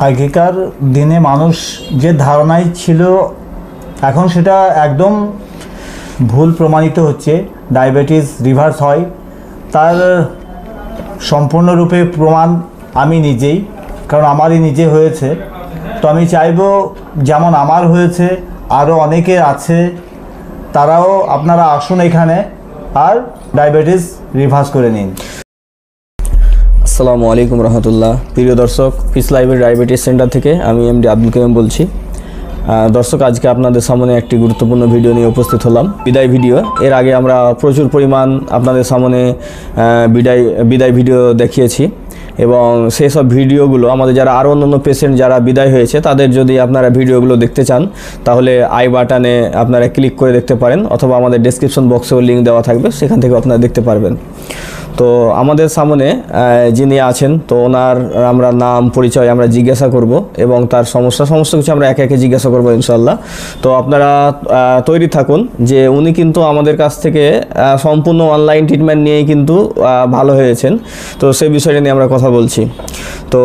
আগেকার দিনে মানুষ যে ধারণায় ছিল এখন সেটা একদম ভুল প্রমাণিত হচ্ছে। ডায়াবেটিস রিভার্স হয়, তার সম্পূর্ণরূপে প্রমাণ আমি নিজেই, কারণ আমারই নিজে হয়েছে। তো আমি চাইবো যেমন আমার হয়েছে আরও অনেকের আছে, তারাও আপনারা আসুন এখানে আর ডায়াবেটিস রিভার্স করে নিন। আসসালামু আলাইকুম রহমতুল্লাহ। প্রিয় দর্শক, পিস লাইভের ডায়াবেটিস সেন্টার থেকে আমি এমডি আব্দুল কাইম বলছি। দর্শক, আজকে আপনাদের সামনে একটি গুরুত্বপূর্ণ ভিডিও নিয়ে উপস্থিত হলাম, বিদায় ভিডিও। এর আগে আমরা প্রচুর পরিমাণ আপনাদের সামনে বিদায় ভিডিও দেখিয়েছি এবং সেই সব ভিডিওগুলো আমাদের যারা আরও অন্যান্য পেশেন্ট যারা বিদায় হয়েছে তাদের যদি আপনারা ভিডিওগুলো দেখতে চান তাহলে আই বাটনে আপনারা ক্লিক করে দেখতে পারেন, অথবা আমাদের ডেসক্রিপশন বক্সেও লিঙ্ক দেওয়া থাকবে, সেখান থেকে আপনারা দেখতে পারবেন। তো আমাদের সামনে যিনি আছেন, তো ওনার আমরা নাম পরিচয় আমরা জিজ্ঞাসা করব এবং তার সমস্ত কিছু আমরা একে একে জিজ্ঞাসা করব ইনশাল্লাহ। তো আপনারা তৈরি থাকুন যে উনি কিন্তু আমাদের কাছ থেকে সম্পূর্ণ অনলাইন ট্রিটমেন্ট নিয়েই কিন্তু ভালো হয়েছেন। তো সেই বিষয়টা নিয়ে আমরা কথা বলছি। তো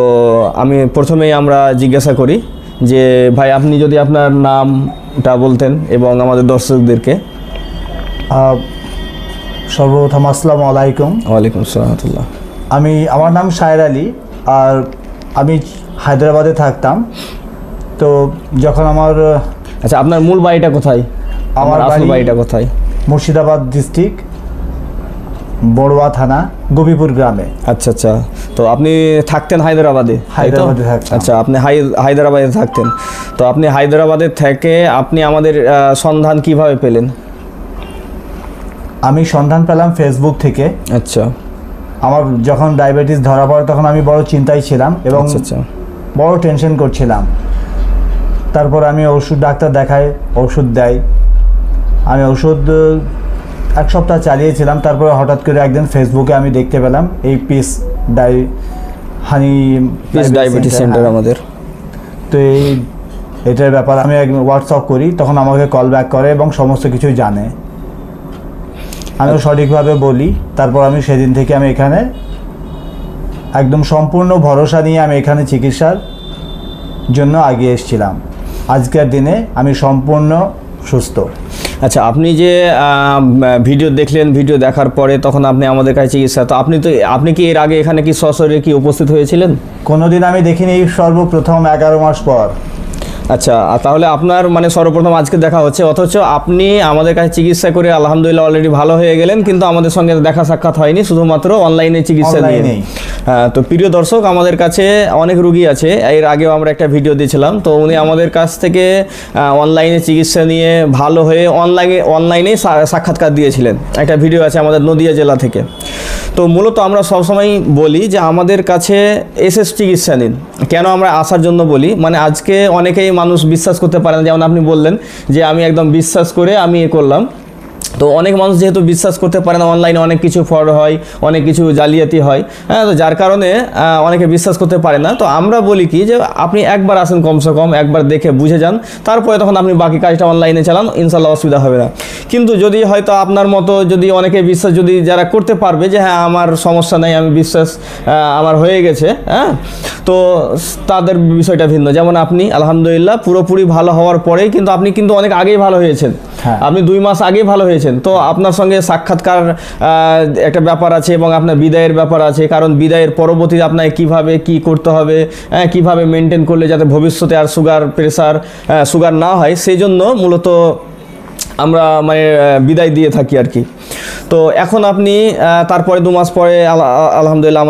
আমি প্রথমেই আমরা জিজ্ঞাসা করি যে ভাই, আপনি যদি আপনার নামটা বলতেন এবং আমাদের দর্শকদেরকে। সর্বপ্রথম আসসালামু আলাইকুম। ওয়ালাইকুম আসসালাম। আমার নাম শায়ের আলী, আর আমি হায়দ্রাবাদে থাকতাম। তো যখন আচ্ছা, আপনার মূল বাড়িটা কোথায়? আমার আসল বাড়িটা কোথায়? মুর্শিদাবাদ ডিস্ট্রিক্ট, বড়ুয়া থানা, গোপীপুর গ্রামে। আচ্ছা আচ্ছা। তো আপনি থাকতেন হায়দ্রাবাদে? হায়দ্রাবাদে থাকতেন। আচ্ছা, আপনি হায়দ্রাবাদে থাকতেন। তো আপনি হায়দ্রাবাদে থেকে আপনি আমাদের সন্ধান কিভাবে পেলেন? আমি সন্ধান পেলাম ফেসবুক থেকে। আচ্ছা। আমার যখন ডায়াবেটিস ধরা পড়ে তখন আমি বড় চিন্তায় ছিলাম এবং বড় টেনশন করছিলাম। তারপর আমি ডাক্তার দেখাই, ওষুধ দেয়। আমি ওষুধ এক সপ্তাহ চালিয়েছিলাম। তারপরে হঠাৎ করে একদিন ফেসবুকে আমি দেখতে পেলাম এই পিস ডায়াবেটিস সেন্টার আমাদের। তো এটার ব্যাপার আমি হোয়াটসঅ্যাপ করি, তখন আমাকে কল ব্যাক করে এবং সমস্ত কিছু জানে, আমিও সঠিকভাবে বলি। তারপর আমি সেদিন থেকে আমি এখানে একদম সম্পূর্ণ ভরসা নিয়ে আমি এখানে চিকিৎসার জন্য এগিয়ে এসেছিলাম। আজকের দিনে আমি সম্পূর্ণ সুস্থ। আচ্ছা, আপনি যে ভিডিও দেখলেন, ভিডিও দেখার পরে তখন আপনি আমাদের কাছে চিকিৎসা, তো আপনি কি এর আগে এখানে কি সশরীরে কি উপস্থিত হয়েছিলেন? কোনোদিন আমি দেখিনি, সর্বপ্রথম 11 মাস পর। আচ্ছা, তাহলে আপনার মানে সর্বপ্রথম আজকে দেখা হচ্ছে, অথচ আপনি আমাদের কাছে চিকিৎসা করে আলহামদুলিল্লাহ অলরেডি ভালো হয়ে গেলেন, কিন্তু আমাদের সঙ্গে দেখা সাক্ষাৎ হয়নি, শুধুমাত্র অনলাইনে চিকিৎসা নিয়ে। তো প্রিয় দর্শক, আমাদের কাছে অনেক রুগী আছে, এর আগেও আমরা একটা ভিডিও দিয়েছিলাম। তো উনি আমাদের কাছ থেকে অনলাইনে চিকিৎসা নিয়ে ভালো হয়ে অনলাইনেই সাক্ষাৎকার দিয়েছিলেন। একটা ভিডিও আছে আমাদের নদিয়া জেলা থেকে। তো মূলত আমরা সবসময় বলি যে আমাদের কাছে এসে চিকিৎসা নিন। কেন আমরা আসার জন্য বলি, মানে আজকে অনেকেই মানুষ বিশ্বাস করতে পারে না, যেমন আপনি বললেন যে আমি একদম বিশ্বাস করে আমি করলাম। তো অনেক মানুষ যেহেতু বিশ্বাস করতে পারে না, অনলাইনে অনেক কিছু ফ্রড হয়, অনেক কিছু জালিয়াতি হয়, হ্যাঁ, তো যার কারণে অনেকে বিশ্বাস করতে পারে না। তো আমরা বলি কি যে আপনি একবার আসেন, কমসে কম একবার দেখে বুঝে যান, তারপরে তখন আপনি বাকি কাজটা অনলাইনে চালান, ইনশাল্লাহ অসুবিধা হবে না। কিন্তু যদি হয়তো আপনার মতো যদি অনেকে বিশ্বাস যদি যারা করতে পারবে যে হ্যাঁ আমার সমস্যা নেই, আমি বিশ্বাস আমার হয়ে গেছে, হ্যাঁ, তো তাদের বিষয়টা ভিন্ন। যেমন আপনি আলহামদুলিল্লাহ পুরোপুরি ভালো হওয়ার পরেই কিন্তু আপনি কিন্তু অনেক আগেই ভালো হয়েছেন, আপনি 2 মাস আগেই ভালো হয়েছেন। তো আপনার সঙ্গে সাক্ষাৎকার একটা ব্যাপার আছে এবং আপনার বিদায়ের ব্যাপার আছে, কারণ বিদায়ের পরবর্তীতে আপনাকে কিভাবে কি করতে হবে, কিভাবে মেনটেন করলে যাতে ভবিষ্যতে আর সুগার না হয়, সেই জন্য মূলত আমরা মানে বিদায় দিয়ে থাকি আর কি। তো এখন আপনি তারপরে 2 মাস পরে আলহামদুলিল্লাহ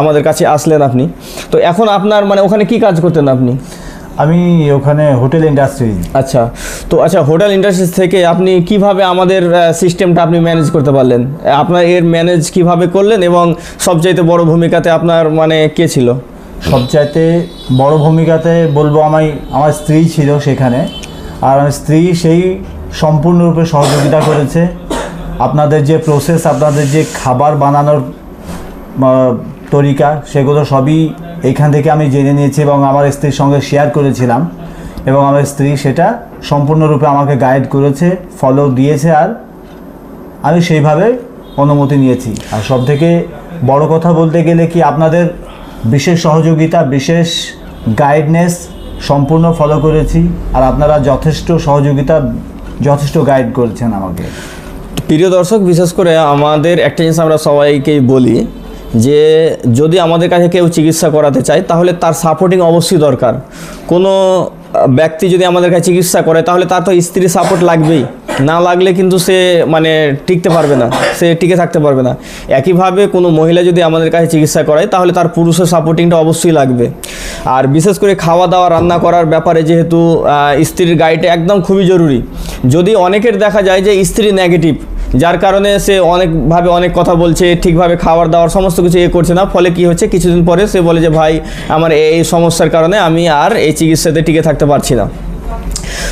আমাদের কাছে আসলেন আপনি। তো এখন আপনার মানে ওখানে কি কাজ করতেন আপনি? আমি ওখানে হোটেল ইন্ডাস্ট্রি। আচ্ছা, তো আচ্ছা, হোটেল ইন্ডাস্ট্রি থেকে আপনি কিভাবে আমাদের সিস্টেমটা আপনি ম্যানেজ করতে পারলেন? আপনার এর ম্যানেজ কিভাবে করলেন এবং সবচাইতে বড় ভূমিকাতে আপনার মানে কে ছিল? সবচাইতে বড় ভূমিকাতে বলবো আমার স্ত্রী ছিল সেখানে, আর আমার স্ত্রী সেই সম্পূর্ণরূপে সহযোগিতা করেছে। আপনাদের যে প্রসেস, আপনাদের যে খাবার বানানোর তরিকা, সেগুলো সবই এইখান থেকে আমি জেনে নিয়েছি এবং আমার স্ত্রীর সঙ্গে শেয়ার করেছিলাম, এবং আমার স্ত্রী সেটা সম্পূর্ণরূপে আমাকে গাইড করেছে, ফলো দিয়েছে, আর আমি সেইভাবে অনুমতি নিয়েছি। আর সবথেকে বড় কথা বলতে গেলে কি, আপনাদের বিশেষ সহযোগিতা, বিশেষ গাইডনেস সম্পূর্ণ ফলো করেছি, আর আপনারা যথেষ্ট সহযোগিতা, যথেষ্ট গাইড করেছেন আমাকে। প্রিয় দর্শক, বিশেষ করে আমাদের একটা জিনিস আমরা সবাইকেই বলি যে যদি আমাদের কাছে কেউ চিকিৎসা করাতে চায় তাহলে তার সাপোর্টিং অবশ্যই দরকার। কোনো ব্যক্তি যদি আমাদের কাছে চিকিৎসা করে তাহলে তার তো স্ত্রী সাপোর্ট লাগবেই, না লাগলে কিন্তু সে মানে টিকতে পারবে না, সে টিকে থাকতে পারবে না। একইভাবে কোনো মহিলা যদি আমাদের কাছে চিকিৎসা করায় তাহলে তার পুরুষের সাপোর্টিংটা অবশ্যই লাগবে। আর বিশেষ করে খাওয়া দাওয়া রান্না করার ব্যাপারে যেহেতু স্ত্রীর গাইডটা একদম খুবই জরুরি। যদি অনেকের দেখা যায় যে স্ত্রী নেগেটিভ, যার কারণে সে অনেকভাবে অনেক কথা বলছে, ঠিকভাবে খাবার দাওয়ার সমস্ত কিছু করছে না, ফলে কি হচ্ছে কিছুদিন পরে সে বলে যে ভাই আমার এই সমস্যার কারণে আমি আর এই চিকিৎসাতে টিকে থাকতে পারছি না।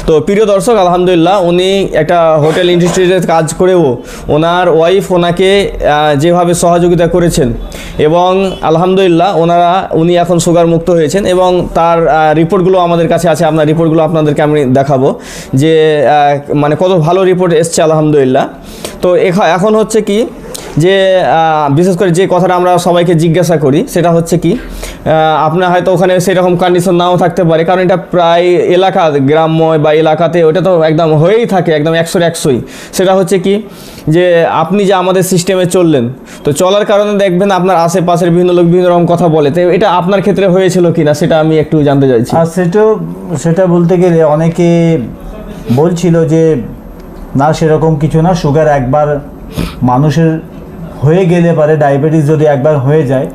তো প্রিয় দর্শক, আলহামদুলিল্লাহ উনি একটা হোটেল ইন্ডাস্ট্রিতে কাজ করেও ওনার ওয়াইফ ওনাকে যেভাবে সহযোগিতা করেছেন এবং আলহামদুলিল্লাহ উনি এখন সুগার মুক্ত হয়েছেন এবং তার রিপোর্টগুলো আমাদের কাছে আছে। আপনার রিপোর্টগুলো আপনাদেরকে আমি দেখাবো যে মানে কত ভালো রিপোর্ট এসছে আলহামদুলিল্লাহ। তো এখন হচ্ছে কি যে বিশেষ করে যে কথাটা আমরা সবাইকে জিজ্ঞাসা করি সেটা হচ্ছে কি, আপনার হয়তো ওখানে সেরকম কন্ডিশন নাও থাকতে পারে, কারণ এটা প্রায় এলাকা গ্রাম্য বা এলাকাতে ওটা তো একদম হয়েই থাকে, একদম 100-100ই। সেটা হচ্ছে কি যে আপনি যে আমাদের সিস্টেমে চললেন, তো চলার কারণে দেখবেন আপনার আশেপাশের বিভিন্ন লোক বিভিন্ন রকম কথা বলে, তো এটা আপনার ক্ষেত্রে হয়েছিল কিনা সেটা আমি একটু জানতে চাইছি। আর সেটা বলতে গেলে অনেকে বলছিল যে না সেরকম কিছু না, সুগার একবার মানুষের হয়ে গেলে পারে, ডায়াবেটিস যদি একবার হয়ে যায়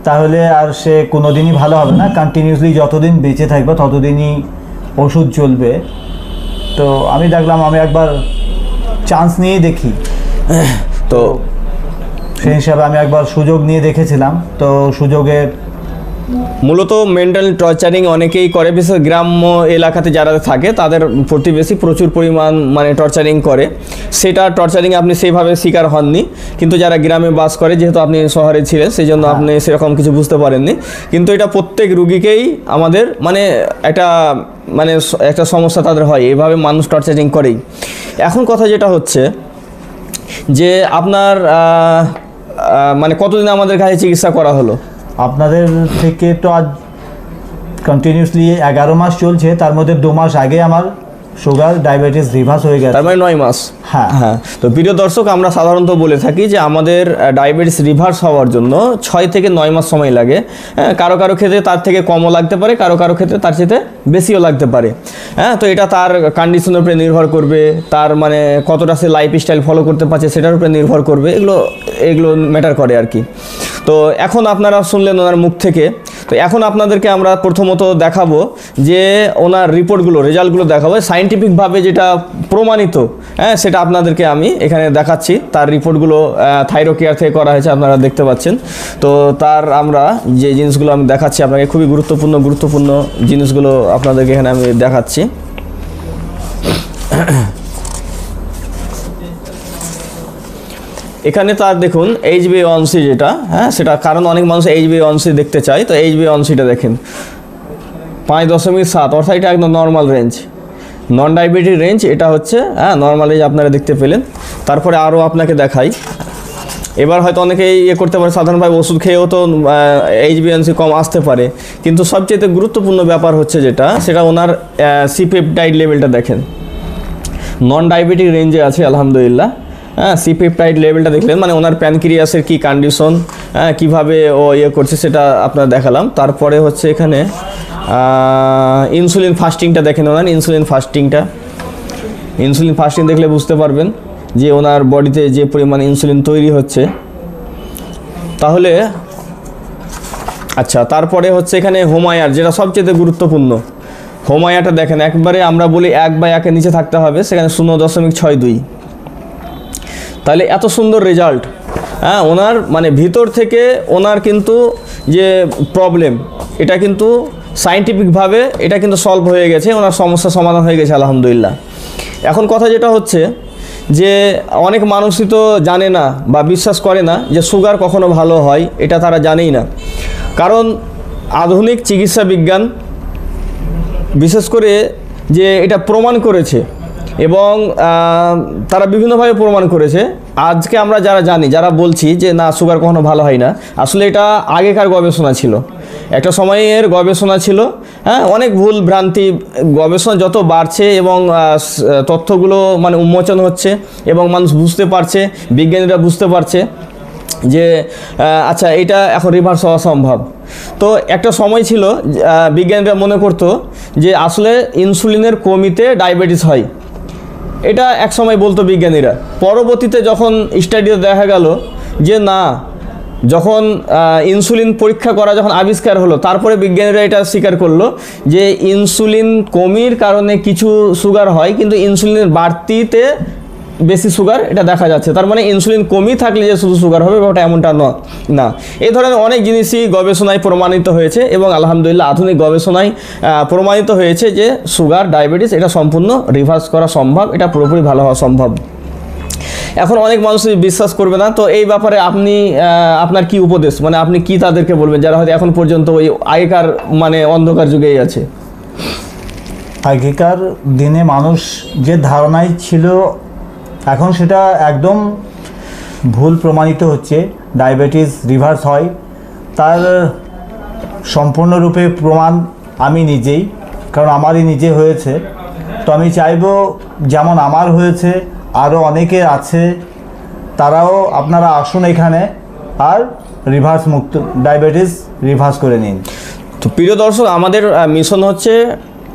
তাহলে আর সে কোনোদিনই ভালো হবে না, কন্টিনিউসলি যতদিন বেঁচে থাকবে ততদিনই ওষুধ চলবে। তো আমি দেখলাম আমি একবার চান্স নিয়ে দেখি, তো সেই হিসাবে আমি একবার সুযোগ নিয়ে দেখেছিলাম। তো সুযোগের মূলত মেন্টাল টর্চারিং অনেকেই করে, বিশেষ গ্রাম্য এলাকাতে যারা থাকে তাদের প্রতিবেশী প্রচুর পরিমাণ মানে টর্চারিং করে। সেটা টর্চারিং আপনি সেইভাবে শিকার হননি, কিন্তু যারা গ্রামে বাস করে, যেহেতু আপনি শহরে ছিলেন সেই জন্য আপনি সেরকম কিছু বুঝতে পারেননি, কিন্তু এটা প্রত্যেক রুগীকেই আমাদের মানে একটা সমস্যা তাদের হয়, এইভাবে মানুষ টর্চারিং করেই। এখন কথা যেটা হচ্ছে যে আপনার মানে কতদিন আমাদের কাছে চিকিৎসা করা হলো? আপনাদের থেকে তো আজ কন্টিনিউসলি 11 মাস চলছে, তার মধ্যে 2 মাস আগে আমার সুগার ডায়াবেটিস রিভার্স হয়ে গেছে, তার মানে 9 মাস। হ্যাঁ। তো প্রিয় দর্শক, আমরা সাধারণত বলে থাকি যে আমাদের ডায়াবেটিস রিভার্স হওয়ার জন্য 6 থেকে 9 মাস সময় লাগে। কারো কারো ক্ষেত্রে তার থেকে কমও লাগতে পারে, কারো কারো ক্ষেত্রে তার চেয়ে বেশিও লাগতে পারে। তো এটা তার কন্ডিশনের উপরে নির্ভর করবে, তার মানে কতটা সে লাইফস্টাইল ফলো করতে পারছে সেটার উপরে নির্ভর করবে, এগুলো ম্যাটার করে আর কি। তো এখন আপনারা শুনলেন ওনার মুখ থেকে, তো এখন আপনাদেরকে আমরা প্রথমত দেখাবো যে ওনার রিপোর্টগুলো, রেজাল্টগুলো দেখাবো সায়েন্টিফিকভাবে যেটা প্রমাণিত, সেটা আপনাদেরকে আমি এখানে দেখাচ্ছি। তার রিপোর্টগুলো থাইরোকেয়ার থেকে করা হয়েছে, আপনারা দেখতে পাচ্ছেন। তো তার আমরা যে জিনিসগুলো আমি দেখাচ্ছি আপনাকে, খুবই গুরুত্বপূর্ণ জিনিসগুলো আপনাদেরকে এখানে আমি দেখাচ্ছি। এখানে তার দেখুন HbA1c যেটা, সেটা কারণ অনেক মানুষ HbA1c দেখতে চায়, তো HbA1cটা দেখেন 5.7, অর্থাৎ এটা একদম নর্মাল রেঞ্জ, নন ডায়াবেটিক রেঞ্জ। এটা হচ্ছে নর্মাল রেঞ্জ আপনারা দেখতে পেলেন। তারপরে আরও আপনাকে দেখাই, এবার হয়তো অনেকেই করতে পারে সাধারণভাবে ওষুধ খেয়েও তো HbA1c কম আসতে পারে, কিন্তু সবচেয়ে গুরুত্বপূর্ণ ব্যাপার হচ্ছে যেটা, সেটা ওনার C-পেপটাইড লেভেলটা দেখেন, নন ডায়াবেটিক রেঞ্জে আছে আলহামদুলিল্লাহ। C-পেপটাইড লেভেলটা দেখলেন, মানে ওনার প্যানক্রিয়াসের কি কন্ডিশন, কিভাবে ও করছে সেটা আপনারা দেখালাম। তারপরে হচ্ছে এখানে ইনসুলিন ফাস্টিংটা দেখেন, ওনার ইনসুলিন ফাস্টিং দেখলে বুঝতে পারবেন যে ওনার বডিতে যে পরিমাণ ইনসুলিন তৈরি হচ্ছে। তাহলে আচ্ছা, তারপরে হচ্ছে এখানে হোমায়ার, যেটা সবচেয়ে গুরুত্বপূর্ণ, হোমায়াটা দেখেন, একবারে আমরা বলি 1/1 নিচে থাকতে হবে, সেখানে 0.62। তাহলে এত সুন্দর রেজাল্ট, ওনার মানে ভিতর থেকে ওনার কিন্তু যে প্রবলেম, এটা কিন্তু সায়েন্টিফিকভাবে এটা কিন্তু সলভ হয়ে গেছে, ওনার সমস্যা সমাধান হয়ে গেছে আলহামদুলিল্লাহ। এখন কথা যেটা হচ্ছে যে অনেক মানুষই তো জানে না বা বিশ্বাস করে না যে সুগার কখনো ভালো হয়, এটা তারা জানেই না। কারণ আধুনিক চিকিৎসা বিজ্ঞান বিশেষ করে যে এটা প্রমাণ করেছে এবং তারা বিভিন্নভাবে প্রমাণ করেছে। আজকে আমরা যারা জানি, যারা বলছি যে না সুগার কখনো ভালো হয় না, আসলে এটা আগেকার গবেষণা ছিল, একটা সময়ের গবেষণা ছিল। হ্যাঁ, অনেক ভুল ভ্রান্তি, গবেষণা যত বাড়ছে এবং তথ্যগুলো মানে উন্মোচন হচ্ছে এবং মানুষ বুঝতে পারছে, বিজ্ঞানীরা বুঝতে পারছে যে আচ্ছা এটা এখন রিভার্স হওয়া সম্ভব। তো একটা সময় ছিল বিজ্ঞানীরা মনে করতো যে আসলে ইনসুলিনের কমিতে ডায়াবেটিস হয়, এটা এক সময় বলতো বিজ্ঞানীরা। পরবর্তীতে যখন স্টাডিতে দেখা গেল যে না, যখন ইনসুলিন পরীক্ষা করা যখন আবিষ্কার হলো, তারপরে বিজ্ঞানীরা এটা স্বীকার করলো যে ইনসুলিন কমির কারণে কিছু সুগার হয়, কিন্তু ইনসুলিনের বাড়তিতে বেশি সুগার এটা দেখা যাচ্ছে। তার মানে ইনসুলিন কমই থাকলে যে শুধু সুগার হবে ব্যাপারটা এমনটা না। এই ধরনের অনেক জিনিসই গবেষণায় প্রমাণিত হয়েছে এবং আলহামদুলিল্লাহ আধুনিক গবেষণায় প্রমাণিত হয়েছে যে সুগার, ডায়াবেটিস এটা সম্পূর্ণ রিভার্স করা সম্ভব, এটা পুরোপুরি ভালো হওয়া সম্ভব। এখন অনেক মানুষ বিশ্বাস করবে না, তো এই ব্যাপারে আপনি আপনার কি উপদেশ, মানে আপনি কি তাদেরকে বলবেন যারা হয়তো এখন পর্যন্ত ওই আগেকার মানে অন্ধকার যুগেই আছে? আগেকার দিনে মানুষ যে ধারণায় ছিল এখন সেটা একদম ভুল প্রমাণিত হচ্ছে। ডায়াবেটিস রিভার্স হয়, তার সম্পূর্ণরূপে প্রমাণ আমি নিজেই, কারণ আমারই নিজে হয়েছে। তো আমি চাইবো যেমন আমার হয়েছে আরও অনেকে আছে, তারাও আপনারা আসুন এখানে আর রিভার্স মুক্ত, ডায়াবেটিস রিভার্স করে নিন। তো প্রিয় দর্শক, আমাদের মিশন হচ্ছে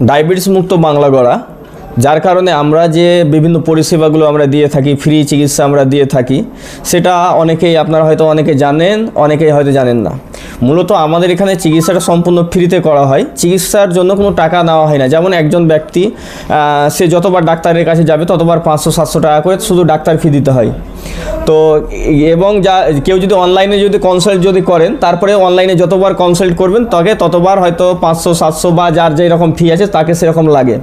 ডায়াবেটিস মুক্ত বাংলা গড়া, যার কারণে আমরা যে বিভিন্ন পরিষেবাগুলো আমরা দিয়ে থাকি, ফ্রি চিকিৎসা আমরা দিয়ে থাকি, সেটা অনেকেই আপনারা হয়তো অনেকে জানেন, অনেকেই হয়তো জানেন না। মূলত আমাদের এখানে চিকিৎসাটা সম্পূর্ণ ফ্রিতে করা হয়, চিকিৎসার জন্য কোনো টাকা নেওয়া হয় না। যেমন একজন ব্যক্তি সে যতবার ডাক্তারের কাছে যাবে ততবার 500-700 টাকা করে শুধু ডাক্তার ফি দিতে হয়। তো এবং কেউ যদি অনলাইনে যদি কনসাল্ট যদি করেন, তারপরে অনলাইনে যতবার কনসাল্ট করবেন তাকে ততবার হয়তো 500-700 বা যার যেরকম ফি আছে তাকে সেরকম লাগে।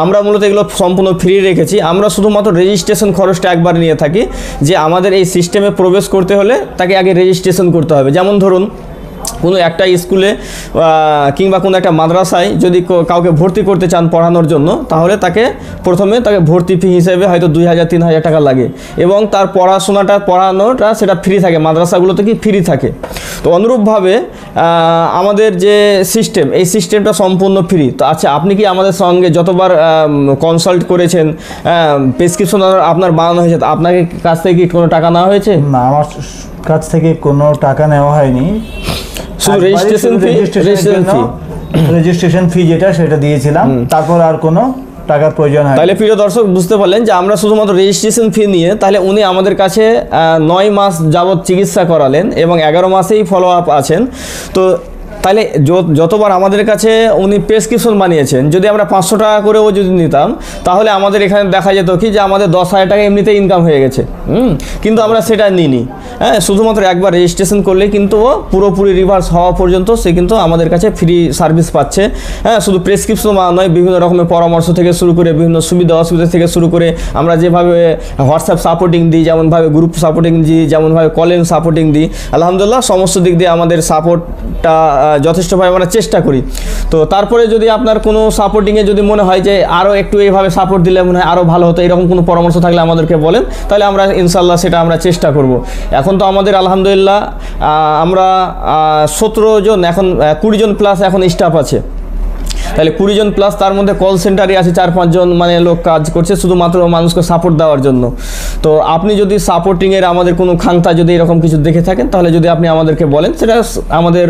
আমরা মূলত এগুলো সম্পূর্ণ ফ্রি রেখেছি। আমরা শুধুমাত্র রেজিস্ট্রেশন খরচটা একবার নিয়ে থাকি, যে আমাদের এই সিস্টেমে প্রবেশ করতে হলে তাকে আগে রেজিস্ট্রেশন করতে হবে। যেমন ধরুন কোনো একটা স্কুলে কিংবা কোনো একটা মাদ্রাসায় যদি কাউকে ভর্তি করতে চান পড়ানোর জন্য, তাহলে প্রথমে তাকে ভর্তি ফি হিসেবে হয়তো 2000-3000 টাকা লাগে এবং তার পড়ানোটা সেটা ফ্রি থাকে, মাদ্রাসাগুলোতে কি ফ্রি থাকে। তো অনুরূপভাবে আমাদের যে সিস্টেম, এই সিস্টেমটা সম্পূর্ণ ফ্রি। তো আচ্ছা, আপনি কি আমাদের সঙ্গে যতবার কনসাল্ট করেছেন, প্রেসক্রিপশন আপনার বানানো হয়েছে, আপনার কাছ থেকে কি কোনো টাকা নেওয়া হয়েছে? না, আমার কাছ থেকে কোনো টাকা নেওয়া হয়নি, শুধু রেজিস্ট্রেশন ফি যেটা সেটা দিয়েছিলাম, তারপর আর কোনো টাকার প্রয়োজন হয়। তাহলে প্রিয় দর্শক বুঝতে পারলেন যে আমরা শুধুমাত্র রেজিস্ট্রেশন ফি নিয়ে, তাহলে উনি আমাদের কাছে 9 মাস যাবৎ চিকিৎসা করালেন এবং 11 মাসেই ফলো আপ আছেন। তো তাহলে যতবার আমাদের কাছে উনি প্রেসক্রিপশন বানিয়েছেন, যদি আমরা 500 টাকা করেও যদি নিতাম, তাহলে আমাদের এখানে দেখা যেত কি যে আমাদের 10,000 টাকা এমনিতেই ইনকাম হয়ে গেছে। কিন্তু আমরা সেটা নিইনি। হ্যাঁ, শুধুমাত্র একবার রেজিস্ট্রেশন করলে কিন্তু ও পুরোপুরি রিভার্স হওয়া পর্যন্ত সে কিন্তু আমাদের কাছে ফ্রি সার্ভিস পাচ্ছে। হ্যাঁ, শুধু প্রেসক্রিপশন নয়, বিভিন্ন রকমের পরামর্শ থেকে শুরু করে বিভিন্ন সুবিধা অসুবিধা থেকে শুরু করে আমরা যেভাবে হোয়াটসঅ্যাপ সাপোর্টিং দিই, যেমনভাবে গ্রুপ সাপোর্টিং দিই, যেমনভাবে কলিং সাপোর্টিং দিই, আলহামদুলিল্লাহ সমস্ত দিক দিয়ে আমাদের সাপোর্টটা যথেষ্টভাবে আমরা চেষ্টা করি। তো তারপরে যদি আপনার কোনো সাপোর্টিংয়ে যদি মনে হয় যে আরও একটু এইভাবে সাপোর্ট দিলে মনে হয় আরও ভালো হতো, এরকম কোনো পরামর্শ থাকলে আমাদেরকে বলেন, তাহলে আমরা ইনশাল্লাহ সেটা আমরা চেষ্টা করব। এখন তো আমাদের আলহামদুলিল্লাহ আমরা 17 জন, এখন 20 জন প্লাস এখন স্টাফ আছে। তাহলে 20 জন প্লাস, তার মধ্যে কল সেন্টারে আছে 4-5 জন মানে লোক কাজ করছে শুধুমাত্র মানুষকে সাপোর্ট দেওয়ার জন্য। তো আপনি যদি সাপোর্টিংয়ের আমাদের কোনো খাংতা যদি এরকম কিছু দেখে থাকেন, তাহলে যদি আপনি আমাদেরকে বলেন, সেটা আমাদের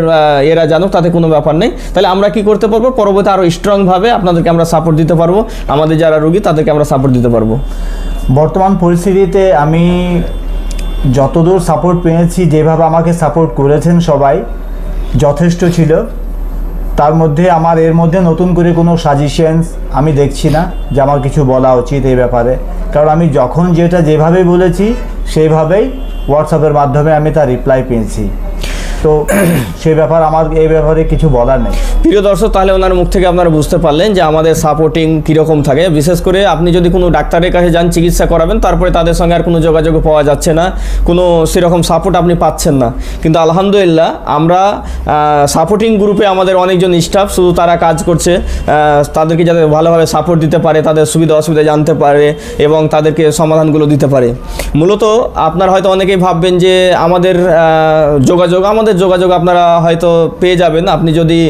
এরা জানুক, তাতে কোনো ব্যাপার নেই। তাহলে আমরা কি করতে পারবো, পরবর্তী আরও স্ট্রংভাবে আপনাদেরকে আমরা সাপোর্ট দিতে পারবো, আমাদের যারা রোগী তাদেরকে আমরা সাপোর্ট দিতে পারবো। বর্তমান পরিস্থিতিতে আমি যতদূর সাপোর্ট পেয়েছি, যেভাবে আমাকে সাপোর্ট করেছেন সবাই যথেষ্ট ছিল। তার মধ্যে আমার এর মধ্যে নতুন করে কোনো সাজেশনস আমি দেখছি না যে আমার কিছু বলা উচিত এই ব্যাপারে, কারণ আমি যখন যেভাবে বলেছি সেইভাবেই হোয়াটসঅ্যাপের মাধ্যমে আমি তার রিপ্লাই পেয়েছি। তো সেই ব্যাপার আমার এই ব্যাপারে কিছু বলার নেই। প্রিয় দর্শক, তাহলে ওনার মুখ থেকে আপনারা বুঝতে পারলেন যে আমাদের সাপোর্টিং কীরকম থাকে। বিশেষ করে আপনি যদি কোনো ডাক্তারের কাছে যান চিকিৎসা করাবেন, তারপরে তাদের সঙ্গে আর কোনো যোগাযোগ পাওয়া যাচ্ছে না, কোনো সেরকম সাপোর্ট আপনি পাচ্ছেন না। কিন্তু আলহামদুলিল্লাহ আমরা সাপোর্টিং গ্রুপে আমাদের অনেকজন স্টাফ শুধু তারা কাজ করছে, তাদেরকে যাতে ভালোভাবে সাপোর্ট দিতে পারে, তাদের সুবিধা অসুবিধা জানতে পারে এবং তাদেরকে সমাধানগুলো দিতে পারে। মূলত আপনারা হয়তো অনেকেই ভাববেন যে আমাদের যোগাযোগ আপনারা হয়তো পেয়ে যাবেন। আপনি যদি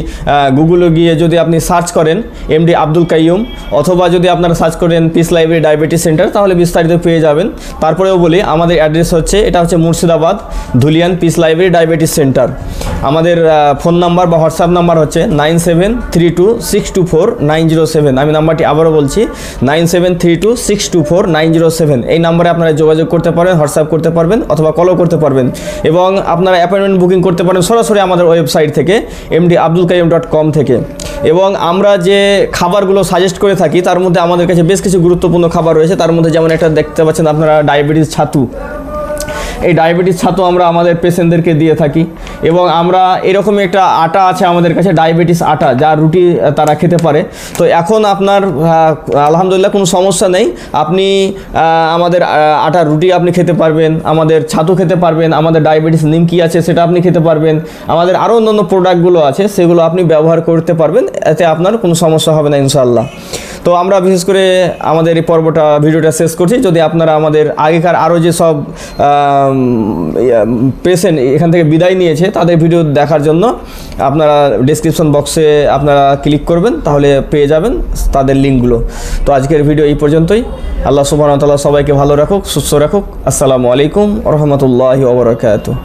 গুগলে গিয়ে যদি আপনি সার্চ করেন এমডি আব্দুল কাইয়ুম, অথবা যদি আপনারা সার্চ করেন পিস লাইব্রেরি ডায়াবেটিস সেন্টার, তাহলে বিস্তারিত পেয়ে যাবেন। তারপরেও বলি আমাদের অ্যাড্রেস হচ্ছে, এটা হচ্ছে Murshidabad Dhulian piece library diabetes centre. আমাদের ফোন নাম্বার বা হোয়াটসঅ্যাপ নাম্বার হচ্ছে 9732624907। আমি নাম্বারটি আবারও বলছি, 9732624907। এই নাম্বারে আপনারা যোগাযোগ করতে পারেন, হোয়াটসঅ্যাপ করতে পারবেন অথবা কলও করতে পারবেন, এবং আপনারা অ্যাপয়েন্টমেন্ট বুকিং করতে পারেন সরাসরি আমাদের ওয়েবসাইট থেকে mdabdulkayyum.com থেকে। এবং আমরা যে খাবারগুলো সাজেস্ট করে থাকি তার মধ্যে আমাদের কাছে বেশ কিছু গুরুত্বপূর্ণ খাবার রয়েছে। তার মধ্যে যেমন একটা দেখতে পাচ্ছেন আপনারা ডায়াবেটিস ছাতু। এই ডায়াবেটিস ছাতু আমরা আমাদের পেশেন্টদেরকে দিয়ে থাকি। এবং আমরা এরকমই একটা আটা আছে আমাদের কাছে, ডায়াবেটিস আটা, যা রুটি তারা খেতে পারে। তো এখন আপনার আলহামদুলিল্লাহ কোনো সমস্যা নেই, আপনি আমাদের আটার রুটি আপনি খেতে পারবেন, আমাদের ছাতু খেতে পারবেন, আমাদের ডায়াবেটিস নিমকি আছে সেটা আপনি খেতে পারবেন, আমাদের আরও অন্যান্য প্রোডাক্টগুলো আছে সেগুলো আপনি ব্যবহার করতে পারবেন, এতে আপনার কোনো সমস্যা হবে না ইনশাআল্লাহ। তো আমরা বিশেষ করে আমাদের এই ভিডিওটা শেষ করছি। যদি আপনারা আমাদের আগেকার আরও যে সব পেশেন্ট এখান থেকে বিদায় নিয়েছে তাদের ভিডিও দেখার জন্য আপনারা ডেসক্রিপশন বক্সে আপনারা ক্লিক করবেন, তাহলে পেয়ে যাবেন তাদের লিঙ্কগুলো। তো আজকের ভিডিও এই পর্যন্তই। আল্লাহ সুবহানাহু ওয়া তাআলা সবাইকে ভালো রাখুক, সুস্থ রাখুক। আসসালামু আলাইকুম ওয়া রাহমাতুল্লাহি ওয়া বারাকাতুহু।